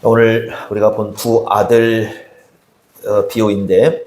오늘 우리가 본 두 아들 비유인데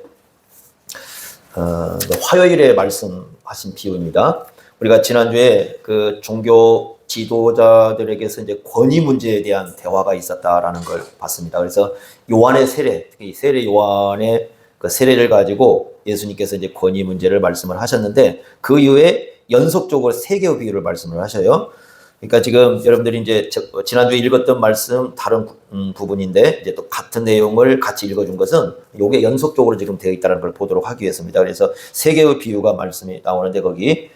화요일에 말씀하신 비유입니다. 우리가 지난주에 그 종교 지도자들에게서 이제 권위 문제에 대한 대화가 있었다라는 걸 봤습니다. 그래서 요한의 세례, 특히 세례 요한의 그 세례를 가지고 예수님께서 이제 권위 문제를 말씀을 하셨는데 그 이후에 연속적으로 세 개의 비유를 말씀을 하셔요. 그러니까 지금 여러분들이 이제 지난주에 읽었던 말씀 다른 부분인데 이제 또 같은 내용을 같이 읽어준 것은 요게 연속적으로 지금 되어 있다는 걸 보도록 하기 위해서입니다. 그래서 세 개의 비유가 말씀이 나오는데 거기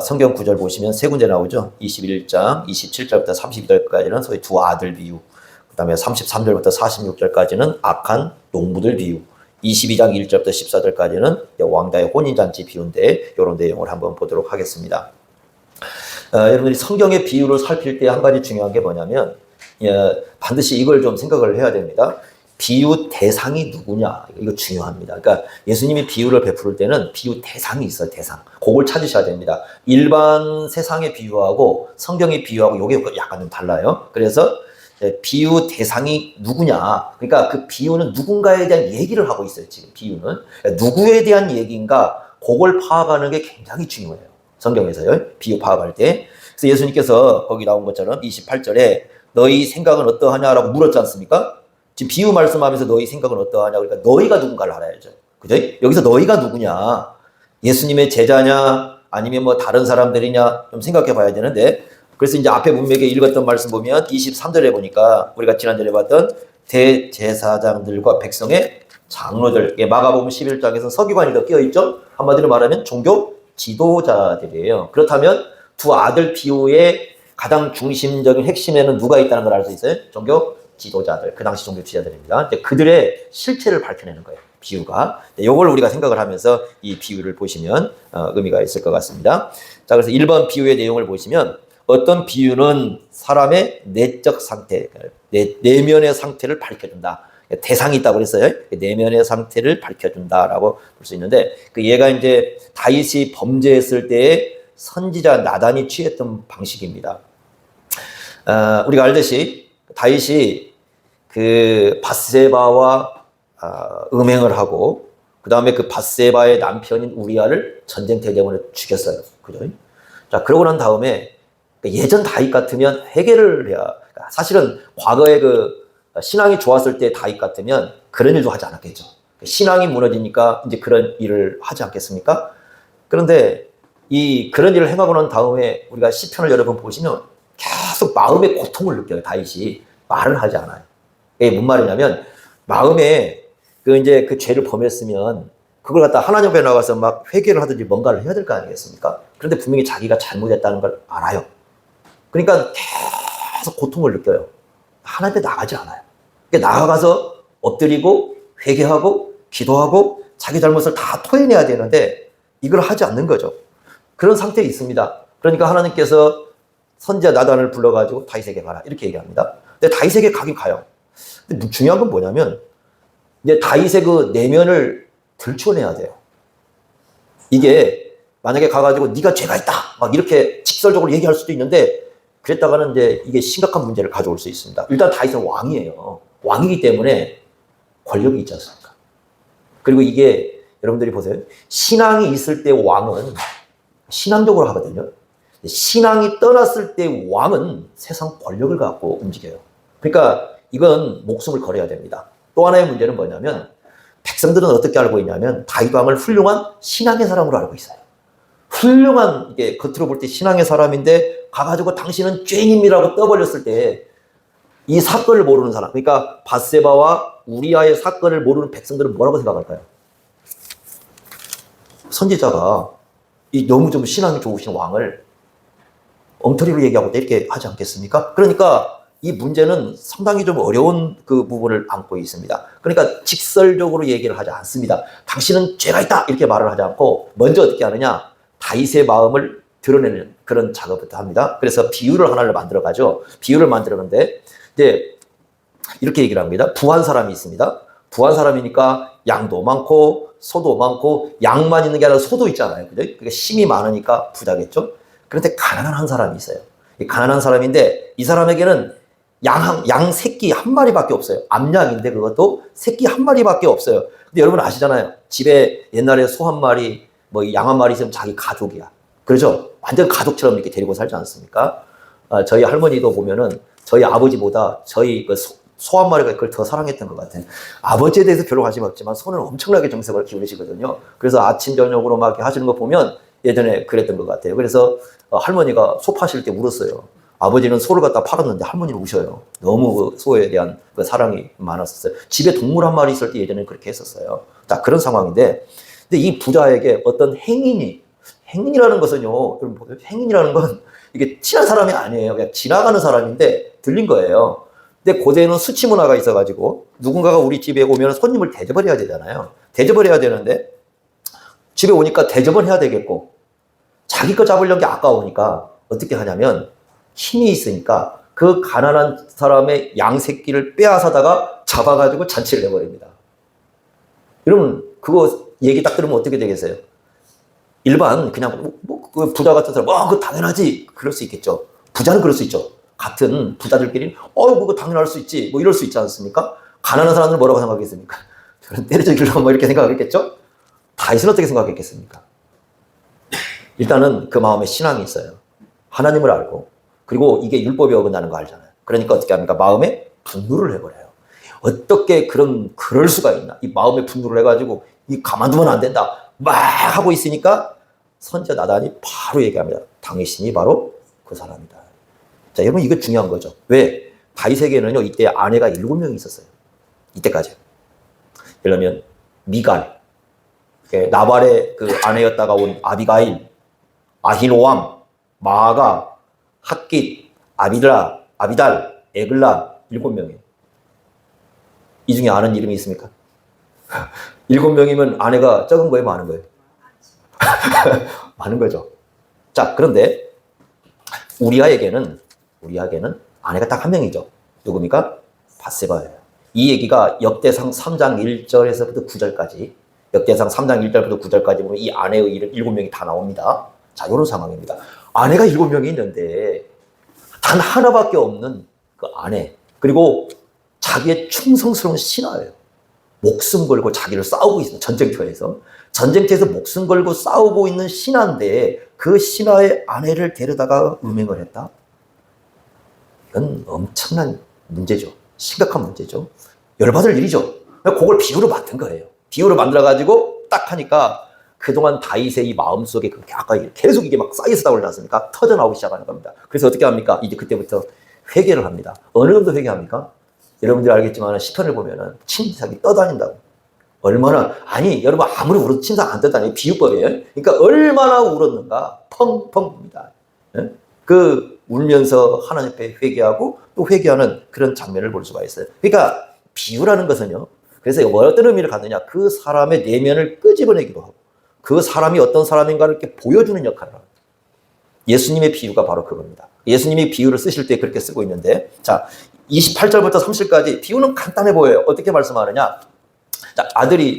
성경 구절 보시면 세 군데 나오죠. 21장 27절부터 32절까지는 소위 두 아들 비유, 그 다음에 33절부터 46절까지는 악한 농부들 비유, 22장 1절부터 14절까지는 왕자의 혼인잔치 비유인데 이런 내용을 한번 보도록 하겠습니다. 여러분들이 성경의 비유를 살필 때 한 가지 중요한 게 뭐냐면 반드시 이걸 좀 생각을 해야 됩니다. 비유 대상이 누구냐, 이거 중요합니다. 그러니까 예수님이 비유를 베풀 때는 비유 대상이 있어요. 대상. 그걸 찾으셔야 됩니다. 일반 세상의 비유하고 성경의 비유하고 이게 약간 좀 달라요. 그래서 비유 대상이 누구냐, 그러니까 그 비유는 누군가에 대한 얘기를 하고 있어요. 지금 비유는 누구에 대한 얘기인가, 그걸 파악하는 게 굉장히 중요해요. 성경에서요, 비유 파악할 때. 그래서 예수님께서 거기 나온 것처럼 28절에 너희 생각은 어떠하냐라고 물었지 않습니까? 지금 비유 말씀하면서 너희 생각은 어떠하냐, 그러니까 너희가 누군가를 알아야죠. 그죠? 여기서 너희가 누구냐, 예수님의 제자냐 아니면 뭐 다른 사람들이냐 좀 생각해 봐야 되는데, 그래서 이제 앞에 문맥에 읽었던 말씀 보면 23절에 보니까 우리가 지난주에 봤던 대제사장들과 백성의 장로들, 마가복음 11장에서 서기관이 더 끼어있죠. 한마디로 말하면 종교 지도자들이에요. 그렇다면 두 아들 비유의 가장 중심적인 핵심에는 누가 있다는 걸 알 수 있어요? 종교 지도자들, 그 당시 종교 지도자들입니다. 그들의 실체를 밝혀내는 거예요, 비유가. 이걸 우리가 생각을 하면서 이 비유를 보시면 의미가 있을 것 같습니다. 자, 그래서 1번 비유의 내용을 보시면 어떤 비유는 사람의 내적 상태, 내면의 상태를 밝혀준다. 대상이 있다고 그랬어요. 내면의 상태를 밝혀준다라고 볼 수 있는데, 그 얘가 이제 다윗이 범죄했을 때의 선지자 나단이 취했던 방식입니다. 우리가 알듯이 다윗이 그 밧세바와 음행을 하고, 그 다음에 그 밧세바의 남편인 우리아를 전쟁터 때문에 죽였어요. 그죠? 자, 그러고 난 다음에 예전 다윗 같으면 회개를 해야, 사실은 과거에 그 신앙이 좋았을 때 다윗 같으면 그런 일도 하지 않았겠죠. 신앙이 무너지니까 이제 그런 일을 하지 않겠습니까? 그런데 그런 일을 행하고 난 다음에 우리가 시편을 여러분 보시면 계속 마음의 고통을 느껴요. 다윗이 말을 하지 않아요. 이게 뭔 말이냐면, 마음에 이제 그 죄를 범했으면 그걸 갖다 하나님 앞에 나가서 막 회개를 하든지 뭔가를 해야 될 거 아니겠습니까? 그런데 분명히 자기가 잘못했다는 걸 알아요. 그러니까 계속 고통을 느껴요. 하나님 앞에 나가지 않아요. 나아가서 엎드리고 회개하고 기도하고 자기 잘못을 다 토해내야 되는데 이걸 하지 않는 거죠. 그런 상태에 있습니다. 그러니까 하나님께서 선지자 나단을 불러가지고 다윗에게 가라, 이렇게 얘기합니다. 근데 다윗에게 가긴 가요. 근데 중요한 건 뭐냐면, 이제 다윗의 그 내면을 들춰내야 돼요. 이게 만약에 가가지고 네가 죄가 있다 막 이렇게 직설적으로 얘기할 수도 있는데, 그랬다가는 이제 이게 심각한 문제를 가져올 수 있습니다. 일단 다윗은 왕이에요. 왕이기 때문에 권력이 있지 않습니까? 그리고 이게 여러분들이 보세요. 신앙이 있을 때 왕은 신앙적으로 하거든요. 신앙이 떠났을 때 왕은 세상 권력을 갖고 움직여요. 그러니까 이건 목숨을 걸어야 됩니다. 또 하나의 문제는 뭐냐면, 백성들은 어떻게 알고 있냐면 다윗 왕을 훌륭한 신앙의 사람으로 알고 있어요. 훌륭한, 이게 겉으로 볼 때 신앙의 사람인데 가가지고 당신은 죄인임이라고 떠벌렸을 때 이 사건을 모르는 사람, 그러니까 밧세바와 우리아의 사건을 모르는 백성들은 뭐라고 생각할까요? 선지자가 이 너무 좀 신앙이 좋으신 왕을 엉터리로 얘기하고 이렇게 하지 않겠습니까? 그러니까 이 문제는 상당히 좀 어려운 그 부분을 안고 있습니다. 그러니까 직설적으로 얘기를 하지 않습니다. 당신은 죄가 있다 이렇게 말을 하지 않고 먼저 어떻게 하느냐, 다윗의 마음을 드러내는 그런 작업부터 합니다. 그래서 비유를 하나를 만들어가죠. 비유를 만들었는데 이제 이렇게 얘기를 합니다. 부한 사람이 있습니다. 부한 사람이니까 양도 많고 소도 많고, 양만 있는 게 아니라 소도 있잖아요. 그죠? 그러니까 힘이 많으니까 부자겠죠. 그런데 가난한 한 사람이 있어요. 가난한 사람인데 이 사람에게는 양 새끼 한 마리밖에 없어요. 암양인데 그것도 새끼 한 마리밖에 없어요. 근데 여러분 아시잖아요. 집에 옛날에 소 한 마리, 뭐 양 한 마리 있으면 자기 가족이야. 그렇죠? 완전 가족처럼 이렇게 데리고 살지 않습니까? 저희 할머니도 보면은 저희 아버지보다 저희 그 소 한 마리가 그걸 더 사랑했던 것 같아요. 아버지에 대해서 별로 관심 없지만 소는 엄청나게 정성을 기울이시거든요. 그래서 아침 저녁으로 막 이렇게 하시는 거 보면 예전에 그랬던 것 같아요. 그래서 할머니가 소 파실 때 울었어요. 아버지는 소를 갖다 팔았는데 할머니는 우셔요. 너무 그 소에 대한 그 사랑이 많았었어요. 집에 동물 한 마리 있을 때 예전에 그렇게 했었어요. 자, 그런 상황인데, 근데 이 부자에게 어떤 행인이라는 것은요, 행인이라는 건 이게 친한 사람이 아니에요. 그냥 지나가는 사람인데 들린 거예요. 근데 고대에는 수치 문화가 있어가지고 누군가가 우리 집에 오면 손님을 대접을 해야 되잖아요. 대접을 해야 되는데 집에 오니까 대접은 해야 되겠고 자기 거 잡으려는 게 아까우니까 어떻게 하냐면 힘이 있으니까 그 가난한 사람의 양 새끼를 빼앗아다가 잡아가지고 잔치를 내버립니다. 여러분 그거 얘기 딱 들으면 어떻게 되겠어요? 일반 그냥 그 부자 같은 사람 그거 당연하지 그럴 수 있겠죠. 부자는 그럴 수 있죠. 같은 부자들끼리 그거 당연할 수 있지 뭐 이럴 수 있지 않습니까? 가난한 사람들은 뭐라고 생각했습니까? 저는 때려 죽이려고 뭐 이렇게 생각했겠죠? 다윗은 어떻게 생각했겠습니까? 일단은 그 마음에 신앙이 있어요. 하나님을 알고 그리고 이게 율법이 어긋나는 거 알잖아요. 그러니까 어떻게 합니까? 마음에 분노를 해버려요. 어떻게 그럴 수가 있나? 이 마음에 분노를 해가지고 이 가만두면 안 된다. 막 하고 있으니까 선지자 나단이 바로 얘기합니다. 당신이 바로 그 사람이다. 자, 여러분 이거 중요한 거죠. 왜? 다윗에게는요 이때 아내가 7명이 있었어요. 이때까지. 예를 들면 미갈, 나발의 그 아내였다가 온 아비가일, 아히노암, 마아가, 핫깃, 아비달, 에글라 7명이에요. 이 중에 아는 이름이 있습니까? 7명이면 아내가 적은 거예요, 많은 거예요? 많은 거죠. 자, 그런데 우리아에게는 아내가 딱 한 명이죠. 누굽니까? 밧세바예요. 이 얘기가 역대상 3장 1절에서부터 9절까지 역대상 3장 1절부터 9절까지 보면 이 아내의 이름 7명이 다 나옵니다. 자, 이런 상황입니다. 아내가 7명이 있는데 단 하나밖에 없는 그 아내 그리고 자기의 충성스러운 신하예요. 목숨 걸고 자기를 싸우고 있는 전쟁터에서 목숨 걸고 싸우고 있는 신하인데 그 신하의 아내를 데려다가 음행을 했다? 이건 엄청난 문제죠. 심각한 문제죠. 열받을 일이죠. 그걸 비유로 만든 거예요. 비유로 만들어가지고 딱 하니까 그동안 다윗의 이 마음속에 아까 계속 이게 막 쌓여서 올라왔으니까 터져나오기 시작하는 겁니다. 그래서 어떻게 합니까? 이제 그때부터 회개를 합니다. 어느 정도 회개합니까? 여러분들이 알겠지만 시편을 보면은 침상이 떠다닌다고. 얼마나 여러분 아무리 울어도 침상 안 떠다니는 비유법이에요. 그러니까 얼마나 울었는가 펑펑입니다. 그 울면서 하나님 앞에 회개하고 또 회개하는 그런 장면을 볼 수가 있어요. 그러니까 비유라는 것은요. 그래서 어떤 의미를 갖느냐? 그 사람의 내면을 끄집어내기도 하고 그 사람이 어떤 사람인가를 이렇게 보여주는 역할을 합니다. 예수님의 비유가 바로 그겁니다. 예수님이 비유를 쓰실 때 그렇게 쓰고 있는데 자 28절부터 30절까지 비유는 간단해 보여요. 어떻게 말씀하느냐? 자,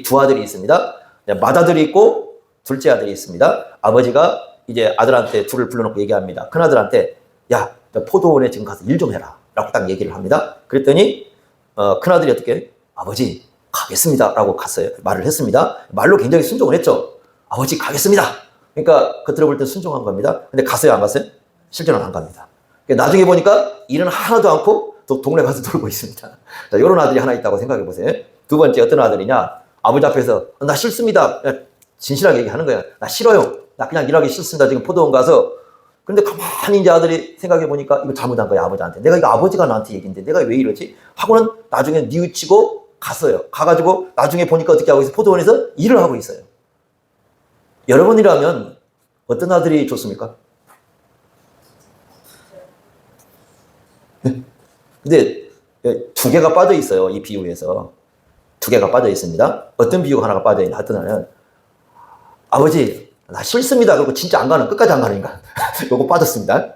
두 아들이 있습니다. 맏아들이 있고 둘째 아들이 있습니다. 아버지가 이제 아들한테 둘을 불러놓고 얘기합니다. 큰아들한테 야, 포도원에 지금 가서 일 좀 해라 라고 딱 얘기를 합니다. 그랬더니 큰아들이 어떻게 아버지 가겠습니다 라고 갔어요. 말을 했습니다. 말로 굉장히 순종을 했죠. 아버지 가겠습니다. 그러니까 겉으로 볼 때 순종한 겁니다. 근데 갔어요 안 갔어요? 실제로는 안 갑니다. 나중에 보니까 일은 하나도 않고 동네 가서 놀고 있습니다. 자, 이런 아들이 하나 있다고 생각해 보세요. 두 번째 어떤 아들이냐? 아버지 앞에서 나 싫습니다. 진실하게 얘기하는 거야. 나 싫어요. 나 그냥 일하기 싫습니다. 지금 포도원 가서. 그런데 가만히 이제 아들이 생각해 보니까 이거 잘못한 거야 아버지한테. 내가 이거 아버지가 나한테 얘기인데 내가 왜 이러지? 하고는 나중에 뉘우치고 갔어요. 가가지고 나중에 보니까 어떻게 하고 있어요? 포도원에서 일을 하고 있어요. 여러분이라면 어떤 아들이 좋습니까? 근데 두 개가 빠져 있어요. 이 비유에서. 두 개가 빠져 있습니다. 어떤 비유가 하나가 빠져 있나? 하여튼 아버지 나 싫습니다. 그리고 진짜 안 가는 끝까지 안 가니까 요거 빠졌습니다.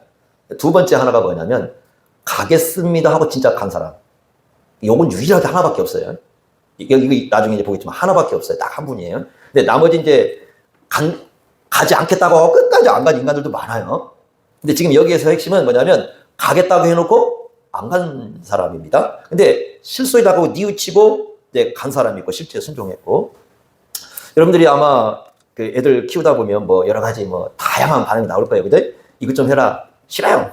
두 번째 하나가 뭐냐면 가겠습니다 하고 진짜 간 사람. 요건 유일하게 하나밖에 없어요. 이거 나중에 이제 보겠지만 하나밖에 없어요. 딱 한 분이에요. 근데 나머지 이제 가지 않겠다고 하고 끝까지 안 간 인간들도 많아요. 근데 지금 여기에서 핵심은 뭐냐면 가겠다고 해놓고 안 간 사람입니다. 근데 실소이다고 뉘우치고 이제 간 사람이 있고 실제 순종했고, 여러분들이 아마 그 애들 키우다 보면 뭐 여러 가지 뭐 다양한 반응이 나올 거예요. 근데 이것 좀 해라. 싫어요.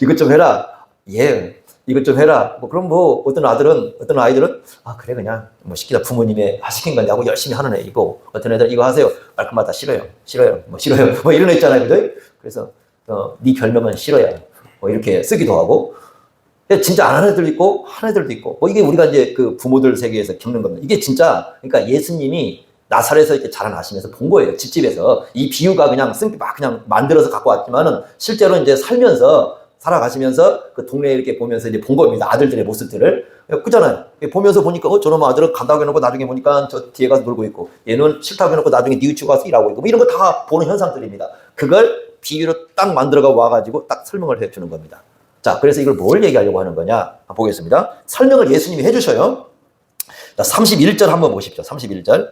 이것 좀 해라. 예. 이것 좀 해라. 뭐 그럼 뭐 어떤 아이들은 아 그래 그냥 뭐 시키다 부모님이 시킨 건데 하고 열심히 하는 애이고, 어떤 애들은 이거 하세요. 말끝마다 싫어요. 뭐 싫어요. 뭐 이런 애 있잖아요. 그죠? 그래서 네 별명은 싫어요. 뭐 이렇게 쓰기도 하고. 진짜 안 하는 애들도 있고 한 애들도 있고, 뭐 이게 우리가 이제 그 부모들 세계에서 겪는 겁니다. 이게 진짜 그러니까 예수님이 나사렛에서 이렇게 자라나시면서 본 거예요. 집집에서. 이 비유가 그냥 막 그냥 만들어서 갖고 왔지만은 실제로 이제 살아가시면서 그 동네에 이렇게 보면서 이제 본 겁니다. 아들들의 모습들을. 그잖아요. 보면서 보니까 저놈 아들은 간다고 해놓고 나중에 보니까 저 뒤에 가서 놀고 있고, 얘는 싫다고 해놓고 나중에 뉘우치고 가서 일하고 있고, 뭐 이런 거 다 보는 현상들입니다. 그걸 비유로 딱 만들어가 와가지고 딱 설명을 해주는 겁니다. 자, 그래서 이걸 뭘 얘기하려고 하는 거냐 보겠습니다. 설명을 예수님이 해주셔요. 자, 31절 한번 보십시오. 31절.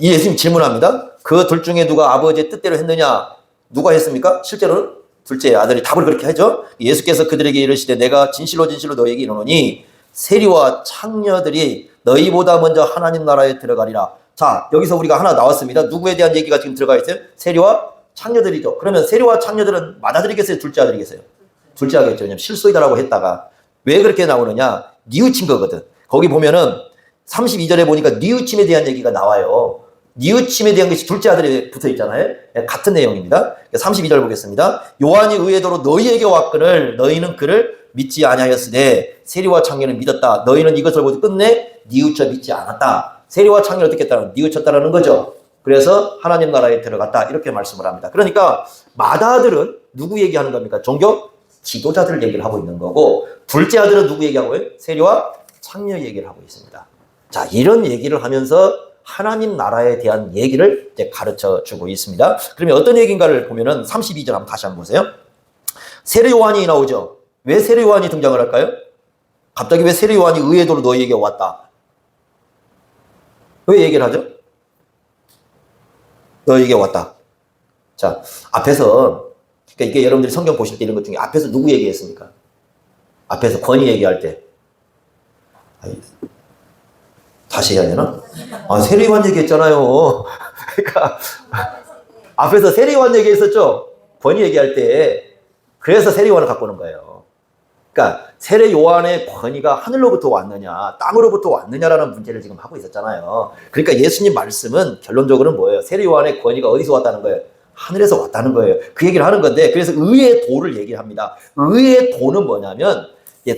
예수님 질문합니다. 그 둘 중에 누가 아버지의 뜻대로 했느냐? 누가 했습니까? 실제로는 둘째 아들이 답을 그렇게 하죠. 예수께서 그들에게 이르시되 내가 진실로 진실로 너에게 이르노니 세리와 창녀들이 너희보다 먼저 하나님 나라에 들어가리라. 자, 여기서 우리가 하나 나왔습니다. 누구에 대한 얘기가 지금 들어가 있어요? 세리와 창녀들이죠. 그러면 세리와 창녀들은 맏아들이겠어요? 둘째 아들이겠어요? 둘째 아들이겠죠. 왜냐면 실소이다라고 했다가 왜 그렇게 나오느냐? 뉘우친 거거든. 거기 보면은 32절에 보니까 뉘우침에 대한 얘기가 나와요. 뉘우침에 대한 것이 둘째 아들에 붙어 있잖아요. 같은 내용입니다. 32절 보겠습니다. 요한이 의외도로 너희에게 왔거늘 너희는 그를 믿지 아니하였으되 세리와 창녀는 믿었다. 너희는 이것을 보고 끝내 뉘우쳐 믿지 않았다. 세리와 창녀를 어떻게 했다는 뉘우쳤다라는 거죠. 그래서 하나님 나라에 들어갔다. 이렇게 말씀을 합니다. 그러니까 맏아들은 누구 얘기하는 겁니까? 종교 지도자들 얘기를 하고 있는 거고, 둘째 아들은 누구 얘기하고요? 세리와 창녀 얘기를 하고 있습니다. 자, 이런 얘기를 하면서 하나님 나라에 대한 얘기를 이제 가르쳐 주고 있습니다. 그러면 어떤 얘기인가를 보면은 32절 한번 다시 한번 보세요. 세례 요한이 나오죠. 왜 세례 요한이 등장을 할까요? 갑자기 왜 세례 요한이 의외도로 너희에게 왔다? 왜 얘기를 하죠? 너희에게 왔다. 자, 앞에서 그러니까 이게 여러분들이 성경 보실 때 이런 것 중에 앞에서 누구 얘기했습니까? 앞에서 권위 얘기할 때. 다시 해야 되나? 세례요한 얘기했잖아요. 그러니까 앞에서 세례요한 얘기했었죠. 권위 얘기할 때. 그래서 세례요한을 갖고 오는 거예요. 그러니까 세례요한의 권위가 하늘로부터 왔느냐, 땅으로부터 왔느냐라는 문제를 지금 하고 있었잖아요. 그러니까 예수님 말씀은 결론적으로는 뭐예요? 세례요한의 권위가 어디서 왔다는 거예요? 하늘에서 왔다는 거예요. 그 얘기를 하는 건데, 그래서 의의 도를 얘기를 합니다. 의의 도는 뭐냐면,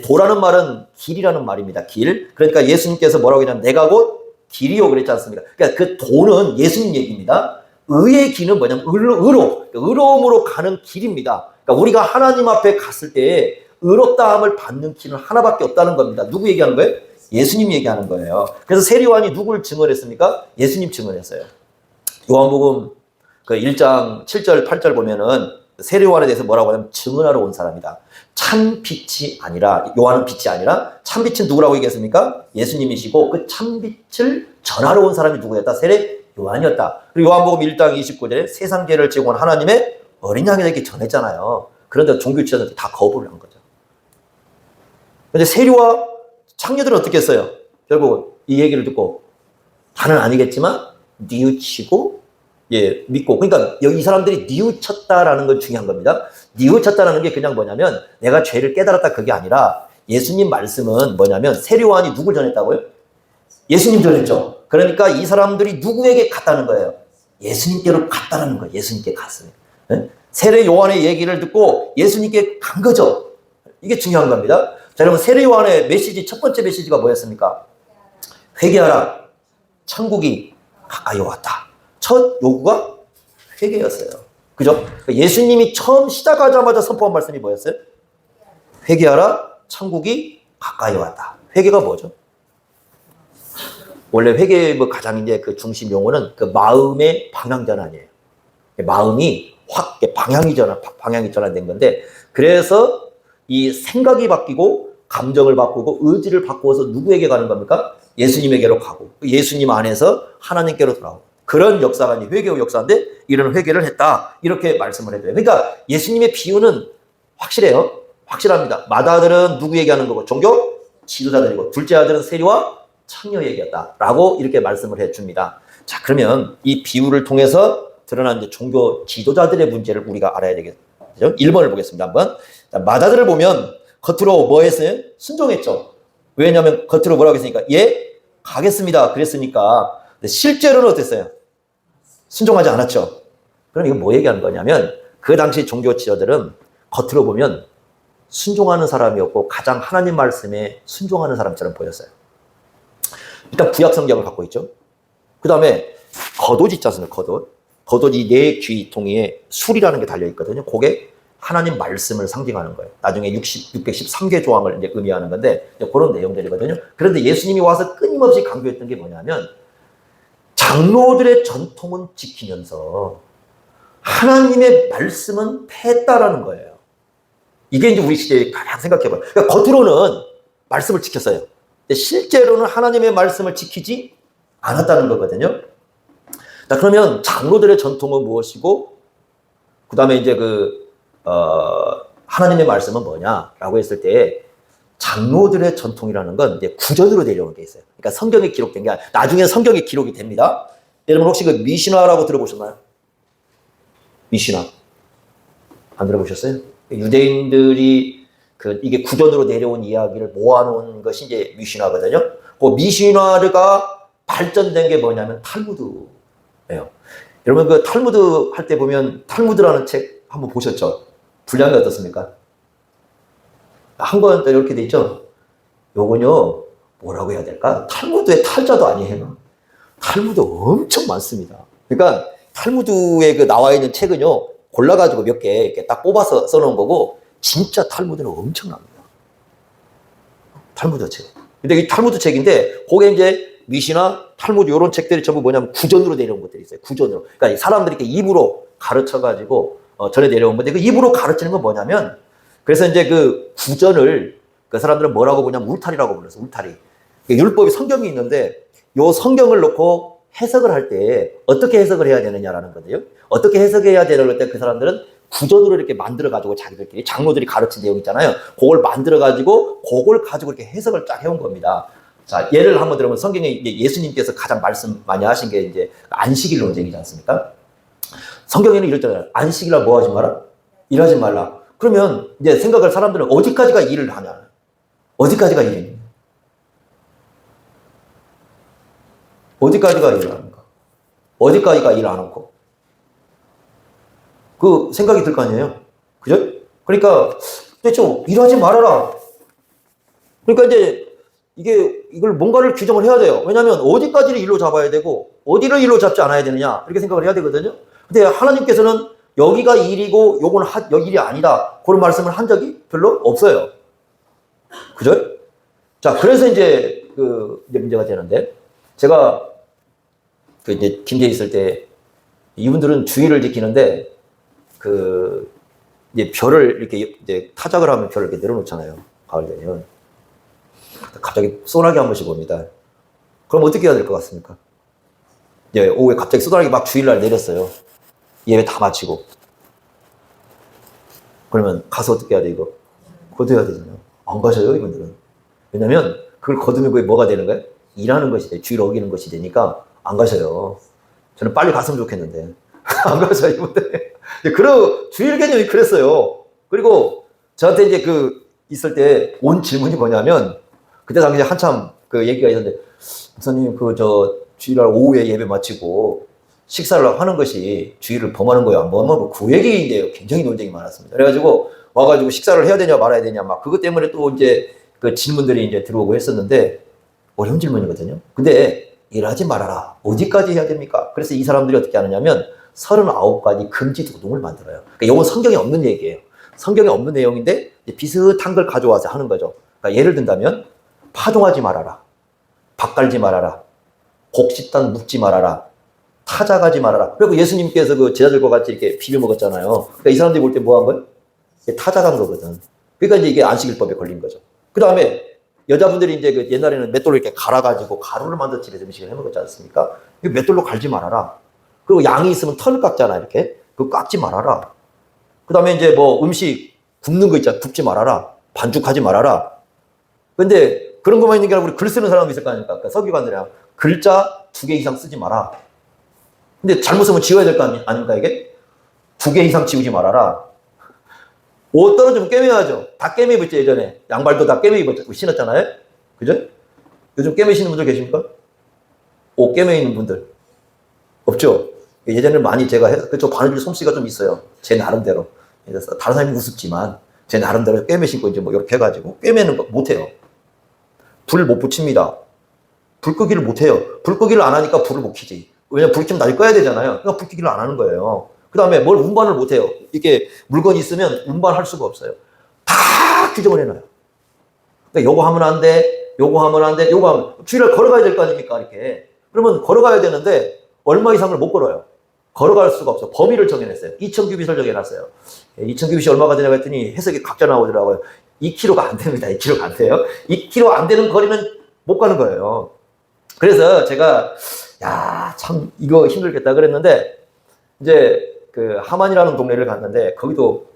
도라는 말은 길이라는 말입니다. 길. 그러니까 예수님께서 뭐라고 했냐면 내가 곧 길이요 그랬지 않습니까? 그러니까 그 도는 예수님 얘기입니다. 의의 길은 뭐냐면 의로움으로 가는 길입니다. 그러니까 우리가 하나님 앞에 갔을 때 의롭다함을 받는 길은 하나밖에 없다는 겁니다. 누구 얘기하는 거예요? 예수님 얘기하는 거예요. 그래서 세례요한이 누굴 증언했습니까? 예수님 증언했어요. 요한복음 그 1장 7절 8절 보면은 세례요한에 대해서 뭐라고 하냐면 증언하러 온 사람이다. 참 빛이 아니라, 요한은 빛이 아니라 참 빛은 누구라고 얘기했습니까? 예수님이시고 그 참 빛을 전하러 온 사람이 누구였다? 세례 요한이었다. 그리고 요한복음 1장 29절에 세상 죄를 지고 온 하나님의 어린 양에게 전했잖아요. 그런데 종교 지도자들이 다 거부를 한 거죠. 그런데 세리와 창녀들은 어떻게 했어요? 결국 이 얘기를 듣고 다는 아니겠지만 뉘우치고 믿고. 그러니까 이 사람들이 뉘우쳤다라는 건 중요한 겁니다. 뉘우쳤다라는 게 그냥 뭐냐면 내가 죄를 깨달았다 그게 아니라 예수님 말씀은 뭐냐면 세례요한이 누굴 전했다고요? 예수님 전했죠. 그러니까 이 사람들이 누구에게 갔다는 거예요? 예수님께로 갔다는 거예요. 예수님께 갔어요. 세례요한의 얘기를 듣고 예수님께 간 거죠. 이게 중요한 겁니다. 자, 여러분 세례요한의 메시지, 첫 번째 메시지가 뭐였습니까? 회개하라. 천국이 가까이 왔다. 첫 요구가 회개였어요. 그죠? 예수님이 처음 시작하자마자 선포한 말씀이 뭐였어요? 회개하라, 천국이 가까이 왔다. 회개가 뭐죠? 원래 회개의 가장 이제 그 중심 용어는 그 마음의 방향 전환이에요. 마음이 확 방향이 전환된 건데, 그래서 이 생각이 바뀌고 감정을 바꾸고 의지를 바꾸어서 누구에게 가는 겁니까? 예수님에게로 가고 예수님 안에서 하나님께로 돌아오고. 그런 역사가 이제 회개의 역사인데 이런 회개를 했다. 이렇게 말씀을 해줘요. 그러니까 예수님의 비유는 확실해요. 확실합니다. 맏아들은 누구 얘기하는 거고 종교 지도자들이고 둘째 아들은 세리와 처녀 얘기였다라고 이렇게 말씀을 해줍니다. 자, 그러면 이 비유를 통해서 드러난 이제 종교 지도자들의 문제를 우리가 알아야 되겠죠. 1번을 보겠습니다. 한번. 자, 맏아들을 보면 겉으로 뭐 했어요? 순종했죠. 왜냐하면 겉으로 뭐라고 했으니까 예 가겠습니다 그랬으니까. 근데 실제로는 어땠어요? 순종하지 않았죠. 그럼 이거 뭐 얘기하는 거냐면 그 당시 종교 지도자들은 겉으로 보면 순종하는 사람이었고 가장 하나님 말씀에 순종하는 사람처럼 보였어요. 일단 구약 성경을 갖고 있죠. 그 다음에 겉옷 있지 않습니까? 겉옷이 네 귀통에 술이라는 게 달려있거든요. 그게 하나님 말씀을 상징하는 거예요. 나중에 613개 조항을 이제 의미하는 건데 그런 내용들이거든요. 그런데 예수님이 와서 끊임없이 강조했던 게 뭐냐면 장로들의 전통은 지키면서 하나님의 말씀은 패했다라는 거예요. 이게 이제 우리 시대에 가장 생각해봐요. 그러니까 겉으로는 말씀을 지켰어요. 근데 실제로는 하나님의 말씀을 지키지 않았다는 거거든요. 자, 그러면 장로들의 전통은 무엇이고, 그 다음에 이제 하나님의 말씀은 뭐냐라고 했을 때, 장로들의 전통이라는 건 이제 구전으로 내려오는 게 있어요. 그러니까 성경에 기록된 게 아니라, 나중에 성경에 기록이 됩니다. 여러분 혹시 그 미시나라고 들어보셨나요? 미시나. 안 들어보셨어요? 유대인들이 이게 구전으로 내려온 이야기를 모아놓은 것이 이제 미시나거든요. 그 미시나가 발전된 게 뭐냐면 탈무드예요. 여러분 그 탈무드 할 때 보면 탈무드라는 책 한번 보셨죠? 분량이 어떻습니까? 한 권 이렇게 돼 있죠? 요건요, 뭐라고 해야 될까? 탈무드의 탈자도 아니에요. 탈무드 엄청 많습니다. 그러니까 탈무드에 나와 있는 책은요, 골라가지고 몇 개 이렇게 딱 뽑아서 써놓은 거고, 진짜 탈무드는 엄청납니다. 탈무드 책. 근데 이 탈무드 책인데, 거기에 이제 미시나, 탈무드 이런 책들이 전부 뭐냐면 구전으로 내려온 것들이 있어요. 구전으로. 그러니까 사람들이 이렇게 입으로 가르쳐가지고 전에 내려온 건데, 그 입으로 가르치는 건 뭐냐면, 그래서 이제 그 구전을 그 사람들은 뭐라고 보냐면 울타리라고 불러서 울타리. 율법이 성경이 있는데, 요 성경을 놓고 해석을 할 때 어떻게 해석을 해야 되느냐라는 건데요. 어떻게 해석해야 되는 때 그 사람들은 구전으로 이렇게 만들어가지고 자기들끼리 장로들이 가르친 내용 있잖아요. 그걸 만들어가지고 그걸 가지고 이렇게 해석을 쫙 해온 겁니다. 자, 예를 한번 들으면 성경에 이제 예수님께서 가장 말씀 많이 하신 게 이제 안식일 논쟁이지 않습니까? 성경에는 이랬잖아요. 안식일날 뭐 하지 마라? 일하지 말라. 그러면 이제 생각할 사람들은 어디까지가 일을 하냐? 어디까지가 일이냐? 어디까지가 일을 합니까? 어디까지가 일 안 하고? 그 생각이 들 거 아니에요? 그죠? 그러니까 도대체 일하지 말아라. 그러니까 이제 이걸 뭔가를 규정을 해야 돼요. 왜냐하면 어디까지를 일로 잡아야 되고 어디를 일로 잡지 않아야 되느냐 이렇게 생각을 해야 되거든요. 근데 하나님께서는 여기가 일이고 요건 여기 일이 아니다 그런 말씀을 한 적이 별로 없어요. 그죠? 자, 그래서 이제 이제 문제가 되는데 제가 이제 김제에 있을 때 이분들은 주의를 지키는데 이제 별을 이렇게 이제 타작을 하면 별을 이렇게 내려놓잖아요. 가을 되면 갑자기 소나기 한 번씩 옵니다. 그럼 어떻게 해야 될 것 같습니까? 이제 오후에 갑자기 소나기 막 주일날 내렸어요. 예배 다 마치고. 그러면 가서 어떻게 해야 돼 이거? 거둬야 되잖아요. 안 가셔요 이분들은. 왜냐면 그걸 거두면 그게 뭐가 되는 거예요? 일하는 것이 돼. 주의를 어기는 것이 되니까 안 가셔요. 저는 빨리 갔으면 좋겠는데 안 가셔요 이분들. 그런 주일 개념이 그랬어요. 그리고 저한테 이제 있을 때 온 질문이 뭐냐면 그때 당시에 한참 얘기가 있었는데 목사님 주일날 오후에 예배 마치고 식사를 하는 것이 주일을 범하는 거예요 안 범하는 거예요? 그 얘기인데 굉장히 논쟁이 많았습니다. 그래가지고 와가지고 식사를 해야 되냐 말아야 되냐 막 그것 때문에 또 이제 질문들이 이제 들어오고 했었는데 어려운 질문이거든요. 근데 일하지 말아라. 어디까지 해야 됩니까? 그래서 이 사람들이 어떻게 하느냐면 39가지 금지 도동을 만들어요. 그러니까 이건 성경에 없는 얘기예요. 성경에 없는 내용인데 비슷한 걸 가져와서 하는 거죠. 그러니까 예를 든다면 파종하지 말아라. 밭갈지 말아라. 곡식단 묵지 말아라. 타작하지 말아라. 그리고 예수님께서 제자들과 같이 이렇게 비벼 먹었잖아요. 그러니까 이 사람들이 볼 때 뭐 한 거예요? 타작한 거거든. 그러니까 이제 이게 안식일법에 걸린 거죠. 그 다음에 여자분들이 이제 옛날에는 맷돌로 이렇게 갈아가지고 가루를 만들어 집에서 음식을 해 먹었지 않습니까? 맷돌로 갈지 말아라. 그리고 양이 있으면 털을 깎잖아, 이렇게. 그거 깎지 말아라. 그 다음에 이제 음식 굽는 거 있잖아. 굽지 말아라. 반죽하지 말아라. 근데 그런 것만 있는 게 아니라 우리 글 쓰는 사람이 있을 거 아닙니까? 그러니까 서기관들이야. 글자 2개 이상 쓰지 마라. 근데 잘못 쓰면 지워야 될 거 아닙니까, 이게? 2개 이상 지우지 말아라. 옷 떨어지면 꿰매야죠. 다 꿰매 입었죠, 예전에. 양발도 다 꿰매 입었죠. 신었잖아요. 그죠? 요즘 꿰매 신는 분들 계십니까? 옷 꿰매 있는 분들. 없죠? 예전에 많이 제가 그쪽 바느질 솜씨가 좀 있어요. 제 나름대로. 그래서 다른 사람이 우습지만 제 나름대로 꿰매 신고 이제 뭐 이렇게 해가지고 꿰매는 거 못해요. 불 못 붙입니다. 불 끄기를 못해요. 불 끄기를 안 하니까 불을 못 켜지. 왜냐면 불 켜면 다시 꺼야 되잖아요. 그러니까 불 끄기를 안 하는 거예요. 그 다음에 뭘 운반을 못해요. 이게 물건이 있으면 운반할 수가 없어요. 다 규정을 해놔요. 그러니까 요거 하면 안 돼, 요거 하면 안 돼, 요거 하면 주일날 걸어가야 될 거 아닙니까, 이렇게. 그러면 걸어가야 되는데 얼마 이상을 못 걸어요. 걸어갈 수가 없어. 범위를 정해냈어요. 2000규빗을 정해놨어요. 2000규빗이 얼마가 되냐고 했더니 해석이 각자 나오더라고요. 2km가 안 됩니다. 2km가 안 돼요. 2km 안 되는 거리는 못 가는 거예요. 그래서 제가 야, 참 이거 힘들겠다 그랬는데 이제 그 하만이라는 동네를 갔는데 거기도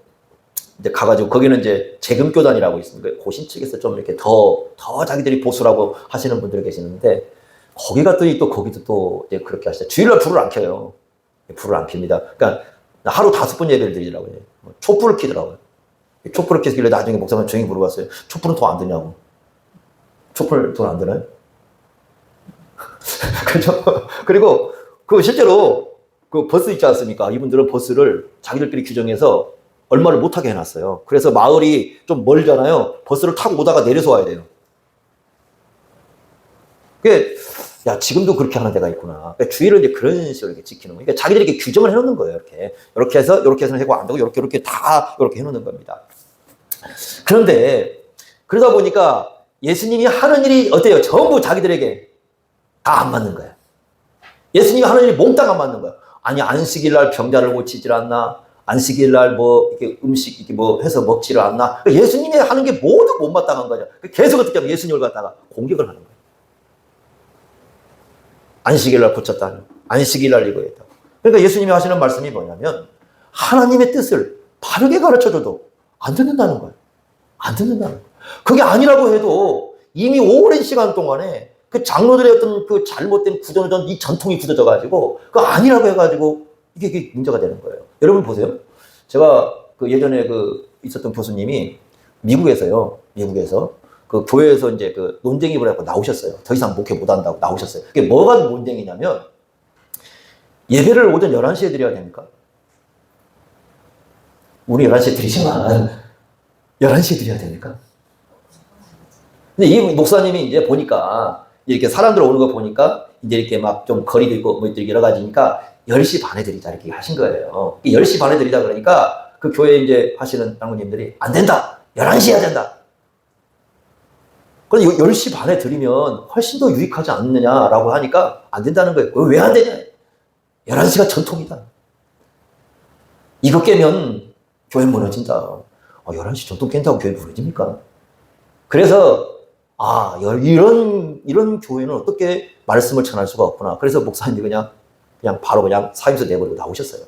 이제 가가지고 거기는 이제 재금교단이라고 있습니다. 고신 측에서 좀 이렇게 더 자기들이 보수라고 하시는 분들이 계시는데 거기 갔더니 또 거기도 또 이제 그렇게 하시죠. 주일날 불을 안 켜요. 불을 안 켭니다. 그러니까 하루 5번 예배를 드리더라고요. 촛불을 켜더라고요. 촛불을 켜길래 나중에 목사님 조용히 물어봤어요. 촛불은 돈 안 드냐고. 촛불 돈 안 드나요? 그렇죠? 그리고 그 실제로 그 버스 있지 않습니까? 이분들은 버스를 자기들끼리 규정해서 얼마를 못하게 해놨어요. 그래서 마을이 좀 멀잖아요. 버스를 타고 오다가 내려서 와야 돼요. 그게 야, 지금도 그렇게 하는 데가 있구나. 그러니까 주의를 이제 그런 식으로 이렇게 지키는 거예요. 그러니까 자기들이 이렇게 규정을 해놓는 거예요. 이렇게 해서 해고 안 되고 이렇게 다 이렇게 해놓는 겁니다. 그런데 그러다 보니까 예수님이 하는 일이 어때요? 전부 자기들에게 다 안 맞는 거예요. 예수님이 하는 일이 몽땅 안 맞는 거예요. 아니 안식일 날 병자를 고치질 않나? 안식일 날 뭐 이렇게 음식 이렇게 뭐 해서 먹지를 않나? 그러니까 예수님이 하는 게 모두 못마땅한 거죠. 계속 어떻게 하면 예수님을 갖다가 공격을 하는 거예요. 안식일 날 고쳤다. 안식일 날 이거 했다. 그러니까 예수님이 하시는 말씀이 뭐냐면 하나님의 뜻을 바르게 가르쳐줘도 안 듣는다는 거예요. 안 듣는다는 거예요. 그게 아니라고 해도 이미 오랜 시간 동안에 그 장로들의 어떤 그 잘못된 구조는 이 전통이 굳어져 가지고 그거 아니라고 해가지고 이게 문제가 되는 거예요. 여러분 보세요. 제가 그 예전에 그 있었던 교수님이 미국에서 그 교회에서 이제 그 논쟁이 벌어갖고 나오셨어요. 더 이상 목회 못 한다고 나오셨어요. 그게 뭐가 논쟁이냐면 예배를 오전 11시에 드려야 됩니까? 우리 11시에 드리지만 11시에 드려야 됩니까? 근데 이 목사님이 이제 보니까 이렇게 사람들 오는 거 보니까 이제 이렇게 막 좀 거리도 있고 뭐 여러 가지니까 10시 반에 드리자 이렇게 하신 거예요. 10시 반에 드리자 그러니까 그 교회 이제 하시는 장로님들이 안 된다. 11시 해야 된다. 그런데 10시 반에 드리면 훨씬 더 유익하지 않느냐라고 하니까 안 된다는 거예요. 왜 안 되냐? 11시가 전통이다. 이거 깨면 교회 무너진다. 11시 전통 깬다고 교회 무너집니까? 그래서 이런 교회는 어떻게 말씀을 전할 수가 없구나. 그래서 목사님이 그냥 바로 그냥 사임서 내버리고 나오셨어요.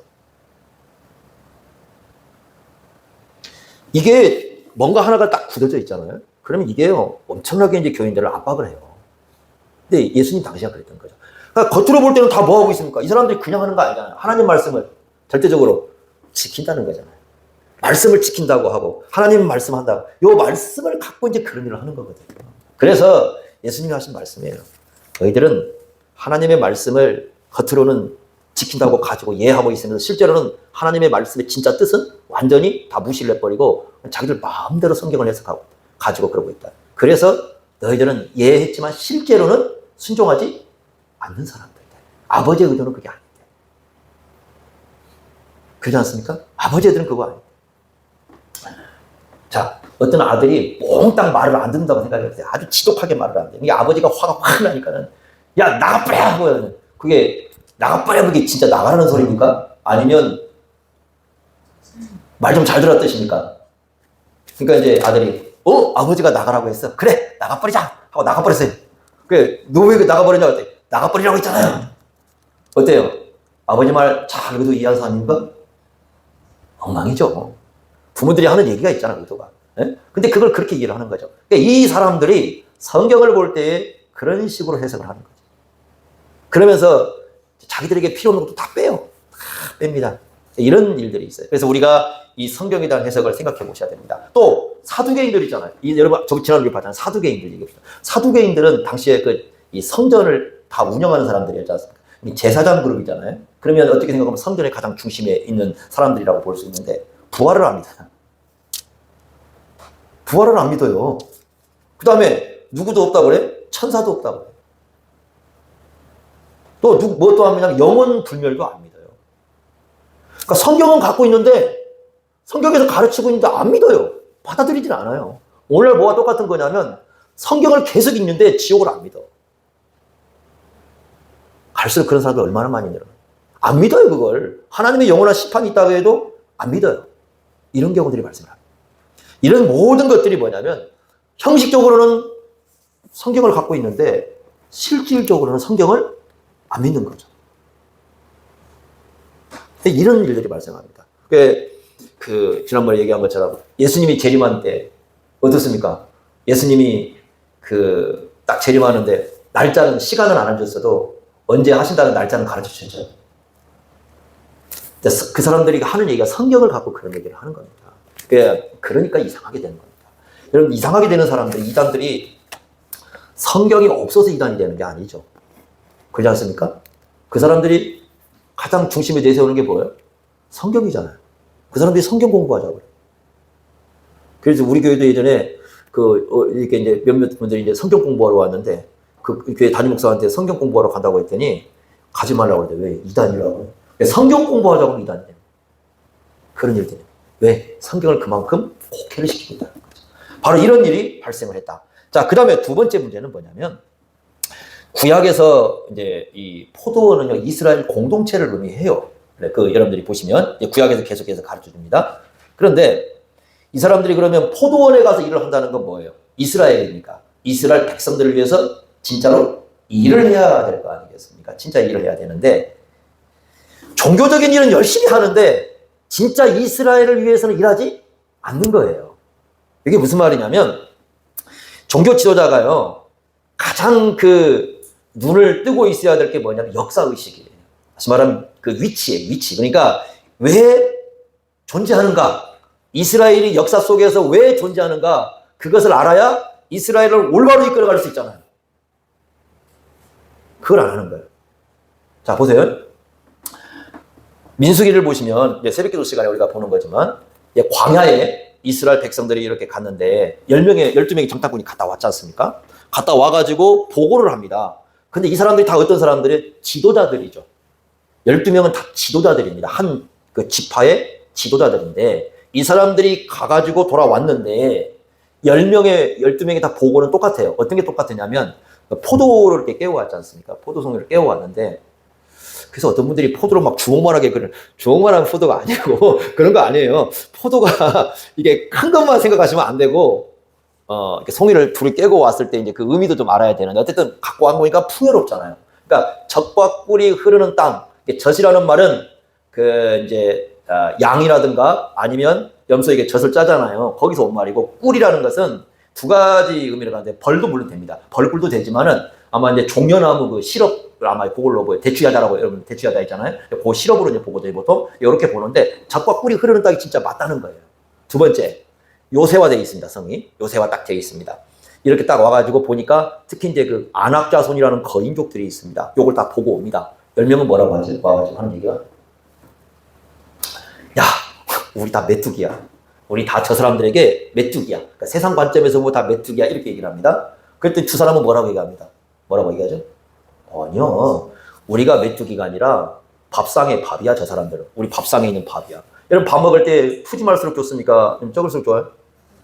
이게 뭔가 하나가 딱 굳어져 있잖아요. 그러면 이게요, 엄청나게 이제 교인들을 압박을 해요. 근데 예수님 당시가 그랬던 거죠. 그러니까 겉으로 볼 때는 다 뭐 하고 있습니까? 이 사람들이 그냥 하는 거 아니잖아요. 하나님 말씀을 절대적으로 지킨다는 거잖아요. 말씀을 지킨다고 하고, 하나님 말씀한다고. 요 말씀을 갖고 이제 그런 일을 하는 거거든요. 그래서 예수님이 하신 말씀이에요. 너희들은 하나님의 말씀을 겉으로는 지킨다고 가지고 이해하고 있으면서 실제로는 하나님의 말씀의 진짜 뜻은 완전히 다 무시를 해버리고 자기들 마음대로 성경을 해석하고 가지고 그러고 있다. 그래서 너희들은 이해했지만 실제로는 순종하지 않는 사람들이다. 아버지의 의도는 그게 아닌데. 그렇지 않습니까? 아버지의 의도는 그거 아닌데. 자, 어떤 아들이 몽땅 말을 안 듣는다고 생각했어요. 아주 지독하게 말을 안 돼. 이게 아버지가 화가 확 나니까는 야 나가버려 하고 그게 나가버려 그게 진짜 나가라는 소리입니까? 아니면 말 좀 잘 들었 뜻입니까? 그러니까 이제 아들이 아버지가 나가라고 했어. 그래 나가버리자 하고 나가버렸어요. 그래 너 왜 나가버리냐고 했더니 나가버리라고 했잖아요. 어때요? 아버지 말 잘 그래도 이해한 사람입니까? 엉망이죠. 부모들이 하는 얘기가 있잖아, 의도가. 예? 근데 그걸 그렇게 얘기를 하는 거죠. 그러니까 이 사람들이 성경을 볼 때 그런 식으로 해석을 하는 거죠. 그러면서 자기들에게 필요 없는 것도 다 빼요. 다 뺍니다. 이런 일들이 있어요. 그래서 우리가 이 성경에 대한 해석을 생각해 보셔야 됩니다. 또 사두개인들 있잖아요. 여러분, 지난주에 봤잖아요. 사두개인들 얘기합니다. 사두개인들은 당시에 이 성전을 다 운영하는 사람들이었지 않습니까? 제사장 그룹이잖아요. 그러면 어떻게 생각하면 성전의 가장 중심에 있는 사람들이라고 볼 수 있는데 부활을 안 믿어요. 부활을 안 믿어요. 그 다음에 누구도 없다고 그래? 천사도 없다고 그래. 또 뭐 또 합니까? 영원 불멸도 안 믿어요. 그러니까 성경은 갖고 있는데 성경에서 가르치고 있는데 안 믿어요. 받아들이진 않아요. 오늘 뭐가 똑같은 거냐면 성경을 계속 읽는데 지옥을 안 믿어. 갈수록 그런 사람들 얼마나 많이 늘어나요. 안 믿어요, 그걸. 하나님의 영원한 심판이 있다고 해도 안 믿어요. 이런 경우들이 발생합니다. 이런 모든 것들이 뭐냐면 형식적으로는 성경을 갖고 있는데 실질적으로는 성경을 안 믿는 거죠. 이런 일들이 발생합니다. 지난번에 얘기한 것처럼 예수님이 재림할 때 어떻습니까? 예수님이 딱 재림하는데 날짜는, 시간은 안 알려줬어도 언제 하신다는 날짜는 가르쳐 주셨죠. 그 사람들이 하는 얘기가 성경을 갖고 그런 얘기를 하는 겁니다. 그러니까 이상하게 되는 겁니다. 여러분, 이상하게 되는 사람들, 이단들이 성경이 없어서 이단이 되는 게 아니죠. 그렇지 않습니까? 그 사람들이 가장 중심에 내세우는 게 뭐예요? 성경이잖아요. 그 사람들이 성경 공부하자고 그래요. 그래서 우리 교회도 예전에 이렇게 이제 몇몇 분들이 이제 성경 공부하러 왔는데 그 교회 담임 목사한테 성경 공부하러 간다고 했더니 가지 말라고 그러대. 왜? 이단이라고. 성경 공부하자고 이단이 돼요. 그런 일들이. 왜? 성경을 그만큼 곡해를 시킵니다. 바로 이런 일이 발생을 했다. 자, 그 다음에 두 번째 문제는 뭐냐면, 구약에서 이제 이 포도원은요, 이스라엘 공동체를 의미해요. 여러분들이 보시면, 구약에서 계속해서 가르쳐 줍니다. 그런데 이 사람들이 그러면 포도원에 가서 일을 한다는 건 뭐예요? 이스라엘이니까. 이스라엘 백성들을 위해서 진짜로 일을 해야 될 거 아니겠습니까? 진짜 일을 해야 되는데, 종교적인 일은 열심히 하는데, 진짜 이스라엘을 위해서는 일하지 않는 거예요. 이게 무슨 말이냐면, 종교 지도자가요, 가장 눈을 뜨고 있어야 될 게 뭐냐면 역사의식이에요. 다시 말하면 위치. 그러니까 왜 존재하는가? 이스라엘이 역사 속에서 왜 존재하는가? 그것을 알아야 이스라엘을 올바로 이끌어갈 수 있잖아요. 그걸 안 하는 거예요. 자, 보세요. 민수기를 보시면, 이제 새벽기도 시간에 우리가 보는 거지만, 광야에 이스라엘 백성들이 이렇게 갔는데, 12명의 정탐꾼이 갔다 왔지 않습니까? 갔다 와가지고 보고를 합니다. 근데 이 사람들이 다 어떤 사람들이? 지도자들이죠. 12명은 다 지도자들입니다. 한 지파의 지도자들인데, 이 사람들이 가가지고 돌아왔는데, 12명의 다 보고는 똑같아요. 어떤 게 똑같으냐면, 포도를 이렇게 깨워왔지 않습니까? 포도송이를 깨워왔는데, 그래서 어떤 분들이 포도를 막 주먹만하게, 주먹만한 포도가 아니고, 그런 거 아니에요. 포도가 이게 큰 것만 생각하시면 안 되고, 이렇게 송이를 둘이 깨고 왔을 때 이제 그 의미도 좀 알아야 되는데, 어쨌든 갖고 와 보니까 풍요롭잖아요. 그러니까 젖과 꿀이 흐르는 땅, 젖이라는 말은 양이라든가 아니면 염소에게 젖을 짜잖아요. 거기서 온 말이고, 꿀이라는 것은 두 가지 의미를 가는데, 벌도 물론 됩니다. 벌꿀도 되지만은 아마 이제 종려나무 시럽, 아마 그걸로 대추야자라고, 여러분 대추야자 있잖아요. 그 시럽으로 이제 보거든요, 보통. 이렇게 보는데, 젖과 꿀이 흐르는 땅이 진짜 맞다는 거예요. 두 번째, 요새화되어 있습니다, 성이. 요새화 딱 되어 있습니다. 이렇게 딱 와가지고 보니까, 특히 이제 안악자손이라는 거인족들이 있습니다. 요걸 다 보고 옵니다. 10명은 뭐라고 하지? 와가지고 하는 얘기가, 야, 우리 다 메뚜기야. 우리 다 저 사람들에게 메뚜기야. 그러니까 세상 관점에서 보면 다 메뚜기야. 이렇게 얘기를 합니다. 그랬더니 두 사람은 뭐라고 얘기합니다? 뭐라고 얘기하죠? 아니요. 우리가 메뚜기가 아니라 밥상의 밥이야, 저 사람들은. 우리 밥상에 있는 밥이야. 여러분, 밥 먹을 때 푸짐할수록 좋습니까? 적을수록 좋아요?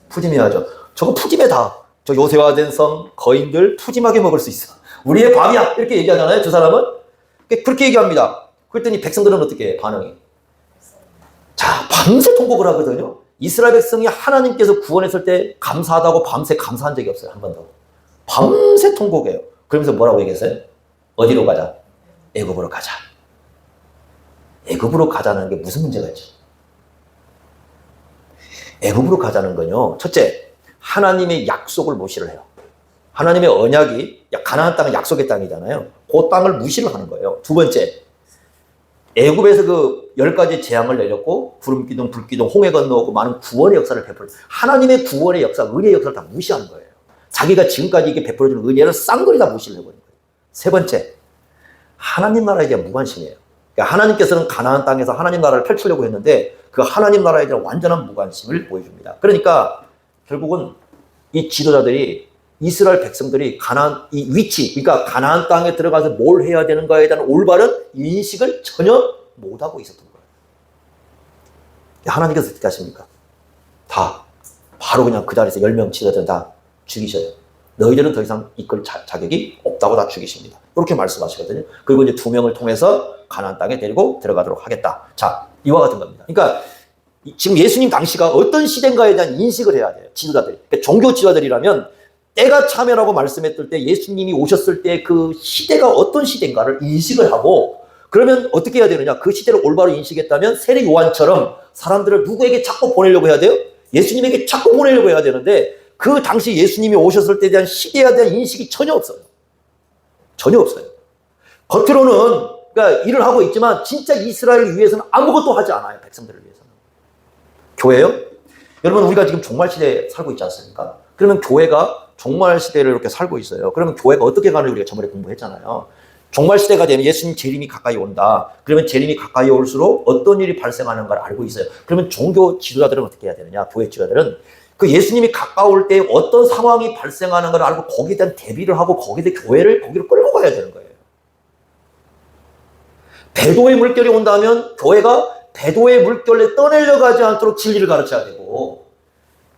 푸짐해야죠. 저거 푸짐해 다. 저 요새화된 성, 거인들 푸짐하게 먹을 수 있어. 우리의 밥이야. 이렇게 얘기하잖아요, 저 사람은. 그렇게 얘기합니다. 그랬더니 백성들은 어떻게 해, 반응이? 자, 밤새 통곡을 하거든요. 이스라엘 백성이 하나님께서 구원했을 때 감사하다고 밤새 감사한 적이 없어요, 한 번도. 밤새 통곡해요. 그러면서 뭐라고 얘기했어요? 어디로 가자? 애굽으로 가자. 애굽으로 가자는 게 무슨 문제가 있죠? 애굽으로 가자는 건요. 첫째, 하나님의 약속을 무시를 해요. 하나님의 언약이 가나안 땅은 약속의 땅이잖아요. 그 땅을 무시를 하는 거예요. 두 번째, 애굽에서 그 10가지 재앙을 내렸고 구름기둥, 불기둥, 홍해 건너오고 많은 구원의 역사를 베풀어 하나님의 구원의 역사, 은혜의 역사를 다 무시하는 거예요. 자기가 지금까지 이게 베풀어준 은혜를 쌍거리 다 무시를 해버린 거예요. 세 번째, 하나님 나라에 대한 무관심이에요. 그러니까 하나님께서는 가나안 땅에서 하나님 나라를 펼치려고 했는데 그 하나님 나라에 대한 완전한 무관심을 보여줍니다. 그러니까 결국은 이 지도자들이 이스라엘 백성들이 가나안 이 위치, 그러니까 가나안 땅에 들어가서 뭘 해야 되는가에 대한 올바른 인식을 전혀 못하고 있었던 거예요. 하나님께서 어떻게 하십니까? 다 바로 그냥 그 자리에서 10명 지도자들 다 죽이셔요. 너희들은 더 이상 이끌 자격이 없다고 다 죽이십니다. 이렇게 말씀하시거든요. 그리고 이제 2명을 통해서 가나안 땅에 데리고 들어가도록 하겠다. 자, 이와 같은 겁니다. 그러니까 지금 예수님 당시가 어떤 시대인가에 대한 인식을 해야 돼요. 지도자들이. 그러니까 종교 지도자들이라면 때가 참여라고 말씀했을 때 예수님이 오셨을 때 그 시대가 어떤 시대인가를 인식을 하고 그러면 어떻게 해야 되느냐. 그 시대를 올바로 인식했다면 세례 요한처럼 사람들을 누구에게 자꾸 보내려고 해야 돼요? 예수님에게 자꾸 보내려고 해야 되는데 그 당시 예수님이 오셨을 때에 대한 시대에 대한 인식이 전혀 없어요. 전혀 없어요. 겉으로는 그러니까 일을 하고 있지만 진짜 이스라엘을 위해서는 아무것도 하지 않아요. 백성들을 위해서는. 교회요? 여러분 우리가 지금 종말 시대에 살고 있지 않습니까? 그러면 교회가 종말 시대를 이렇게 살고 있어요. 그러면 교회가 어떻게 가는지 우리가 저번에 공부했잖아요. 종말 시대가 되면 예수님 재림이 가까이 온다. 그러면 재림이 가까이 올수록 어떤 일이 발생하는 걸 알고 있어요. 그러면 종교 지도자들은 어떻게 해야 되느냐? 교회 지도자들은 그 예수님이 가까울 때 어떤 상황이 발생하는 걸 알고 거기에 대한 대비를 하고 거기에 대한 교회를 거기로 끌고 가야 되는 거예요. 배도의 물결이 온다면 교회가 배도의 물결에 떠내려 가지 않도록 진리를 가르쳐야 되고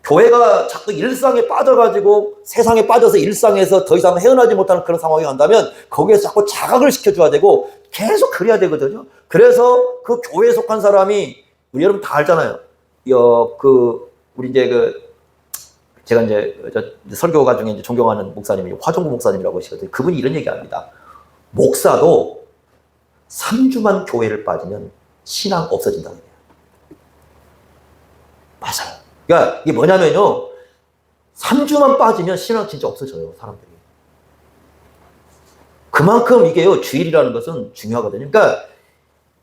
교회가 자꾸 일상에 빠져가지고 세상에 빠져서 일상에서 더 이상 헤어나지 못하는 그런 상황이 간다면 거기에서 자꾸 자각을 시켜줘야 되고 계속 그래야 되거든요. 그래서 그 교회에 속한 사람이 우리 여러분 다 알잖아요. 우리 이제 제가 이제 설교가 중에 이제 존경하는 목사님이 화종구 목사님이라고 하시거든요. 그분이 이런 얘기합니다. 목사도 3주만 교회를 빠지면 신앙 없어진다고 해요. 맞아요. 그러니까 이게 뭐냐면요. 3주만 빠지면 신앙 진짜 없어져요. 사람들이. 그만큼 이게요. 주일이라는 것은 중요하거든요. 그러니까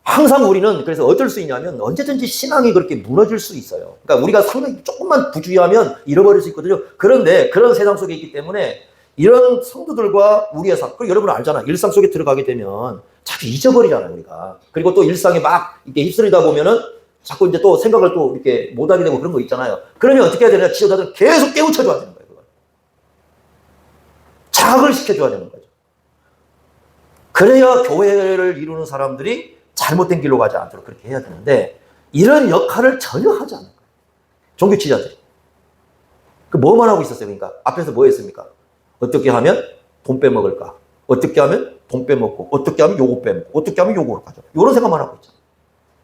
항상 우리는 그래서 어쩔 수 있냐면 언제든지 신앙이 그렇게 무너질 수 있어요. 그러니까 우리가 상당히 조금만 부주의하면 잃어버릴 수 있거든요. 그런데 그런 세상 속에 있기 때문에 이런 성도들과 우리의 삶, 그리고 여러분 알잖아. 일상 속에 들어가게 되면 자꾸 잊어버리잖아요, 우리가. 그리고 또 일상에 막 이렇게 휩쓸리다 보면은 자꾸 이제 또 생각을 또 이렇게 못하게 되고 그런 거 있잖아요. 그러면 어떻게 해야 되냐? 지도자들은 계속 깨우쳐줘야 되는 거예요, 그걸. 자각을 시켜줘야 되는 거죠. 그래야 교회를 이루는 사람들이 잘못된 길로 가지 않도록 그렇게 해야 되는데 이런 역할을 전혀 하지 않는 거예요. 종교 지도자들이. 뭐만 하고 있었어요, 그러니까. 앞에서 뭐 했습니까? 어떻게 하면 돈 빼먹을까? 어떻게 하면 돈 빼먹고, 어떻게 하면 요거 빼먹고, 어떻게 하면 요거로 가죠. 이런 생각만 하고 있잖아요.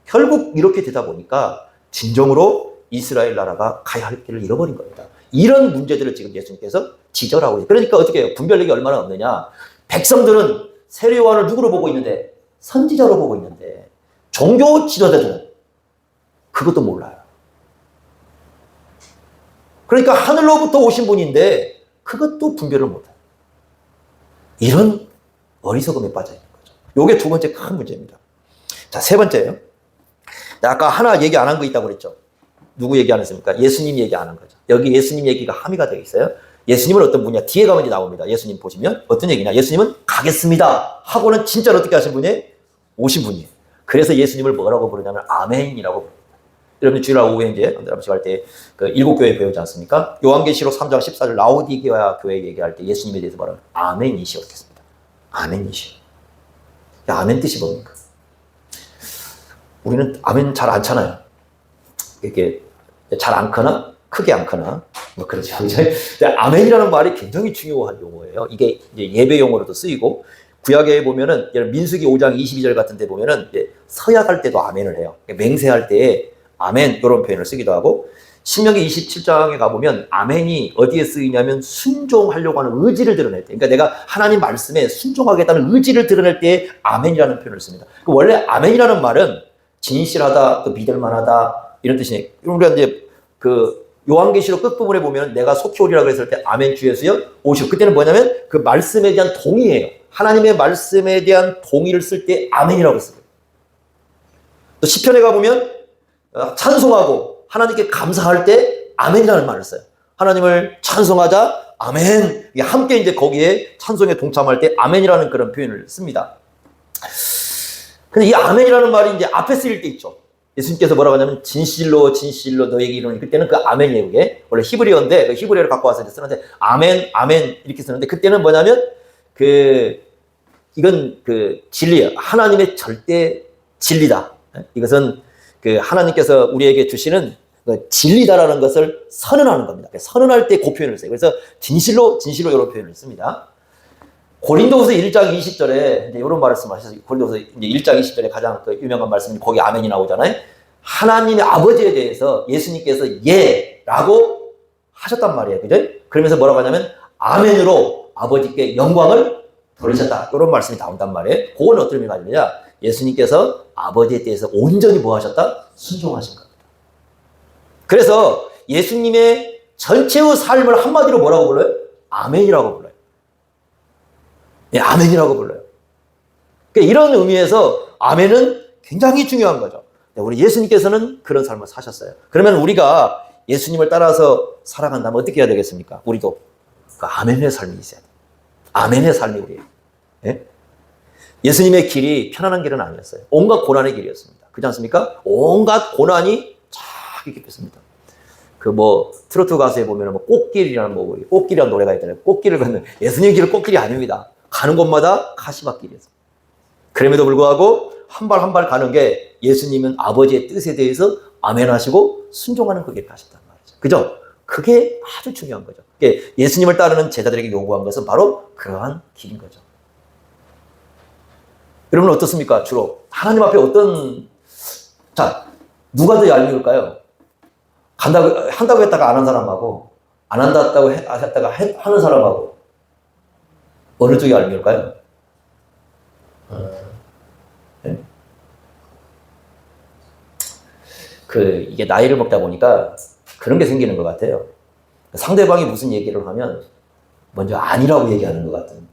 결국 이렇게 되다 보니까 진정으로 이스라엘 나라가 가야 할 길을 잃어버린 겁니다. 이런 문제들을 지금 예수님께서 지적하고 있어요. 그러니까 어떻게 해요? 분별력이 얼마나 없느냐. 백성들은 세례 요한을 누구로 보고 있는데? 선지자로 보고 있는데 종교 지도자들은 그것도 몰라요. 그러니까 하늘로부터 오신 분인데 그것도 분별을 못해요. 이런 어리석음에 빠져 있는 거죠. 이게 두 번째 큰 문제입니다. 자, 세 번째예요. 아까 하나 얘기 안 한 거 있다고 그랬죠. 누구 얘기 안 했습니까? 예수님 얘기 안 한 거죠. 여기 예수님 얘기가 함의가 되어 있어요. 예수님은 어떤 분이냐? 뒤에 가면 이제 나옵니다. 예수님 보시면 어떤 얘기냐? 예수님은 가겠습니다 하고는 진짜로 어떻게 하신 분이에요? 오신 분이에요. 그래서 예수님을 뭐라고 부르냐면 아멘이라고 부릅니다. 여러분 주일날 오후에 이제 여러분씩 할 때 그 일곱 교회 배우지 않습니까? 요한계시록 3장 14절 라오디게아 교회 얘기할 때 예수님에 대해서 말하면 아멘이시오 겠습니다. 아멘이시오. 아멘 뜻이 뭡니까? 우리는 아멘 잘 안 차나요. 이렇게 잘 않거나 크게 않거나 뭐 그렇죠. 아멘이라는 말이 굉장히 중요한 용어예요. 이게 이제 예배 용어로도 쓰이고 구약에 보면은 민수기 5장 22절 같은 데 보면은 이제 서약할 때도 아멘을 해요. 맹세할 때에 아멘 이런 표현을 쓰기도 하고 신명기 27장에 가보면 아멘이 어디에 쓰이냐면 순종하려고 하는 의지를 드러낼 때, 그러니까 내가 하나님 말씀에 순종하겠다는 의지를 드러낼 때 아멘이라는 표현을 씁니다. 원래 아멘이라는 말은 진실하다, 또 믿을만하다 이런 뜻이에요. 우리가 이제 그 요한계시록 끝부분에 보면 내가 속히 오리라 그랬을 때 아멘 주 예수여 오시오. 그때는 뭐냐면 그 말씀에 대한 동의예요. 하나님의 말씀에 대한 동의를 쓸 때 아멘이라고 써요. 또 시편에 가보면 찬송하고 하나님께 감사할 때 아멘이라는 말을 써요. 하나님을 찬송하자 아멘. 함께 이제 거기에 찬송에 동참할 때 아멘이라는 그런 표현을 씁니다. 근데 이 아멘이라는 말이 이제 앞에 쓰일 때 있죠. 예수님께서 뭐라고 하냐면 진실로 진실로 너에게 이르노니 그때는 그 아멘이에요. 그게 원래 히브리어인데 그 히브리어를 갖고 와서 이제 쓰는데 아멘 아멘 이렇게 쓰는데 그때는 뭐냐면 이건 그 진리예요. 하나님의 절대 진리다. 이것은 그 하나님께서 우리에게 주시는 그 진리다라는 것을 선언하는 겁니다. 선언할 때 그 표현을 써요. 그래서 진실로 진실로 이런 표현을 씁니다. 고린도후서 1장 20절에 이제 이런 말씀을 하셨어요. 고린도후서 이제 1장 20절에 가장 그 유명한 말씀이 거기 아멘이 나오잖아요. 하나님의 아버지에 대해서 예수님께서 예라고 하셨단 말이에요. 그죠? 그러면서 뭐라고 하냐면 아멘으로 아버지께 영광을 돌리셨다. 이런 말씀이 나온단 말이에요. 그건 어떤 의미가 있느냐? 예수님께서 아버지에 대해서 온전히 뭐 하셨다? 순종하신 겁니다. 그래서 예수님의 전체의 삶을 한마디로 뭐라고 불러요? 아멘이라고 불러요. 예, 아멘이라고 불러요. 그러니까 이런 의미에서 아멘은 굉장히 중요한 거죠. 우리 예수님께서는 그런 삶을 사셨어요. 그러면 우리가 예수님을 따라서 살아간다면 어떻게 해야 되겠습니까? 우리도 그 아멘의 삶이 있어야 돼요. 아멘의 삶이 우리예요. 예? 예수님의 길이 편안한 길은 아니었어요. 온갖 고난의 길이었습니다. 그렇지 않습니까? 온갖 고난이 쫙 이렇게 폈습니다. 그 트로트 가수에 보면 꽃길이라는 꽃길이라는 노래가 있잖아요. 꽃길을 걷는 예수님 길은 꽃길이 아닙니다. 가는 곳마다 가시밭길이었어요. 그럼에도 불구하고 한 발 한 발 가는 게 예수님은 아버지의 뜻에 대해서 아멘하시고 순종하는 그 길을 가셨단 말이죠. 그죠? 그게 아주 중요한 거죠. 예수님을 따르는 제자들에게 요구한 것은 바로 그러한 길인 거죠. 여러분 어떻습니까? 주로 하나님 앞에 누가 더 얄미울까요? 한다고 했다가 안 한 사람하고 안 한다고 했다가 하는 사람하고 어느 쪽이 얄미울까요? 네? 이게 나이를 먹다 보니까 그런 게 생기는 것 같아요. 상대방이 무슨 얘기를 하면 먼저 아니라고 얘기하는 것 같은.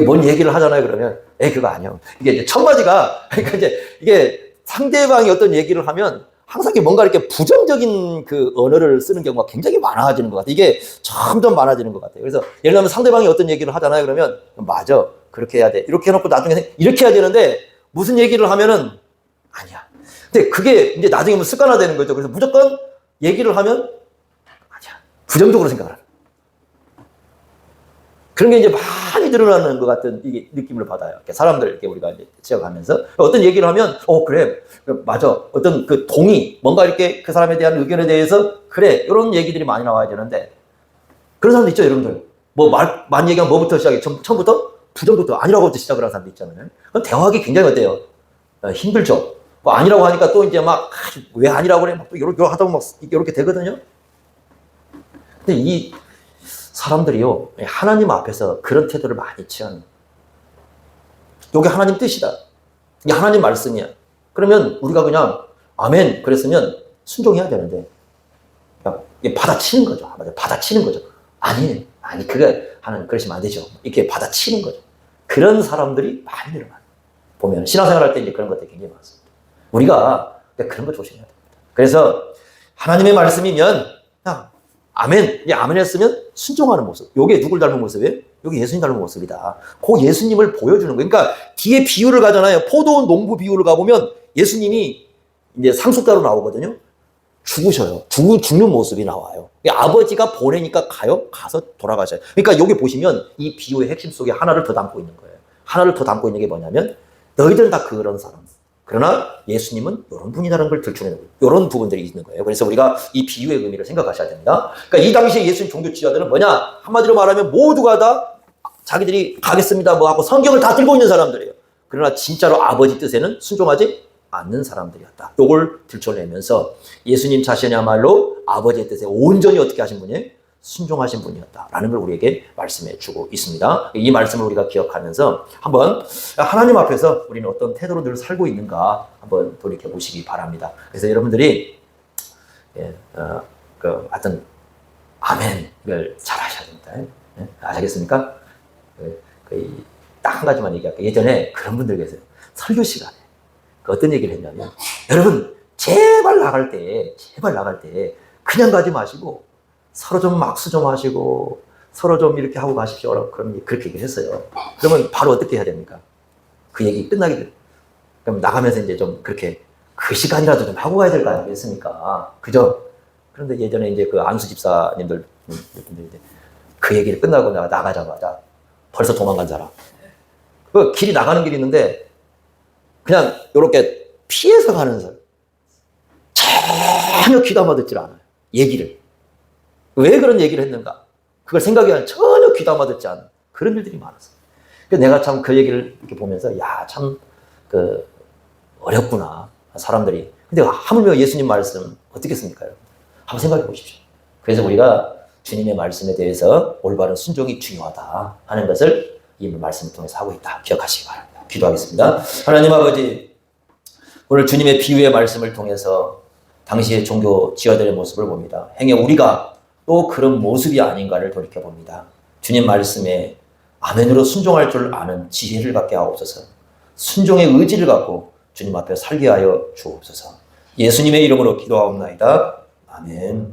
뭔 얘기를 하잖아요. 그러면 그거 아니야. 이게 이제 첫마디가 그러니까 이게 상대방이 어떤 얘기를 하면 항상 뭔가 이렇게 부정적인 그 언어를 쓰는 경우가 굉장히 많아지는 것 같아요. 이게 점점 많아지는 것 같아요. 그래서 예를 들면 상대방이 어떤 얘기를 하잖아요. 그러면 맞아. 그렇게 해야 돼. 이렇게 해놓고 나중에 이렇게 해야 되는데 무슨 얘기를 하면은 아니야. 근데 그게 이제 나중에 습관화되는 거죠. 그래서 무조건 얘기를 하면 아니야. 부정적으로 생각을 하는. 그런 게 이제 많이 드러나는 것 같은 이게 느낌을 받아요. 사람들 이렇게 우리가 이제 지어가면서 어떤 얘기를 하면 그래 맞아 어떤 그 동의 뭔가 이렇게 그 사람에 대한 의견에 대해서 그래 이런 얘기들이 많이 나와야 되는데 그런 사람도 있죠 여러분들. 많이 얘기하면 뭐부터 시작해? 처음부터 부정부터 아니라고부터 시작을 하는 사람도 있잖아요. 그럼 대화하기 굉장히 어때요? 힘들죠. 아니라고 하니까 또 이제 왜 아니라고 그래? 또 이렇게 하다 보면 이렇게 되거든요. 근데 이 사람들이요, 하나님 앞에서 그런 태도를 많이 취하는. 이게 하나님 뜻이다. 이게 하나님 말씀이야. 그러면 우리가 그냥 아멘 그랬으면 순종해야 되는데 받아치는 거죠. 받아치는 거죠. 아니 하나님 그러시면 안 되죠. 이렇게 받아치는 거죠. 그런 사람들이 많이 늘어나요. 보면 신앙생활 할 때 이제 그런 것들이 굉장히 많습니다. 우리가 그런 거 조심해야 됩니다. 그래서 하나님의 말씀이면 아멘. 아멘 했으면 순종하는 모습. 요게 누굴 닮은 모습이에요? 요게 예수님 닮은 모습이다. 그 예수님을 보여주는 거예요. 그러니까 뒤에 비유를 가잖아요. 포도원 농부 비유를 가보면 예수님이 이제 상속자로 나오거든요. 죽으셔요. 죽는 모습이 나와요. 아버지가 보내니까 가서 돌아가셔요. 그러니까 여기 보시면 이 비유의 핵심 속에 하나를 더 담고 있는 거예요. 하나를 더 담고 있는 게 뭐냐면 너희들은 다 그런 사람. 그러나 예수님은 이런 분이라는 걸 들추는 이런 부분들이 있는 거예요. 그래서 우리가 이 비유의 의미를 생각하셔야 됩니다. 그러니까 이 당시에 예수님 종교 지도자들은 뭐냐? 한마디로 말하면 모두가 다 자기들이 가겠습니다 하고 성경을 다 들고 있는 사람들이에요. 그러나 진짜로 아버지 뜻에는 순종하지 않는 사람들이었다. 이걸 들춰내면서 예수님 자신이야말로 아버지의 뜻에 온전히 어떻게 하신 분이에요? 순종하신 분이었다라는 걸 우리에게 말씀해 주고 있습니다. 이 말씀을 우리가 기억하면서 한번 하나님 앞에서 우리는 어떤 태도로 늘 살고 있는가 한번 돌이켜 보시기 바랍니다. 그래서 여러분들이 예, 하여튼 아멘을 잘 하셔야 됩니다. 예? 아시겠습니까? 딱 한 가지만 얘기할게요. 예전에 그런 분들 계세요. 설교 시간에 어떤 얘기를 했냐면, 여러분 제발 나갈 때 그냥 가지 마시고 서로 좀 악수 좀 하시고 서로 좀 이렇게 하고 가십시오. 그럼 그렇게 얘기를 했어요. 그러면 바로 어떻게 해야 됩니까? 그 얘기 끝나기 전에. 그럼 나가면서 이제 좀 그렇게 그 시간이라도 좀 하고 가야 될 거 아니겠습니까? 그죠? 그런데 예전에 이제 그 안수 집사님들 이제 그 얘기를 끝나고 나가자마자 벌써 도망간 사람. 그 길이 나가는 길이 있는데 그냥 이렇게 피해서 가는 사람. 전혀 귀담아 듣질 않아요. 얘기를. 왜 그런 얘기를 했는가? 그걸 생각하면 전혀 귀담아 듣지 않은 그런 일들이 많았어요. 내가 참 그 얘기를 이렇게 보면서, 야, 참, 어렵구나. 사람들이. 근데 하물며 예수님 말씀 어떻겠습니까? 한번 생각해 보십시오. 그래서 우리가 주님의 말씀에 대해서 올바른 순종이 중요하다 하는 것을 이 말씀을 통해서 하고 있다. 기억하시기 바랍니다. 기도하겠습니다. 하나님 아버지, 오늘 주님의 비유의 말씀을 통해서 당시의 종교 지화들의 모습을 봅니다. 행여 우리가 또 그런 모습이 아닌가를 돌이켜봅니다. 주님 말씀에 아멘으로 순종할 줄 아는 지혜를 갖게 하옵소서. 순종의 의지를 갖고 주님 앞에 살게 하여 주옵소서. 예수님의 이름으로 기도하옵나이다. 아멘.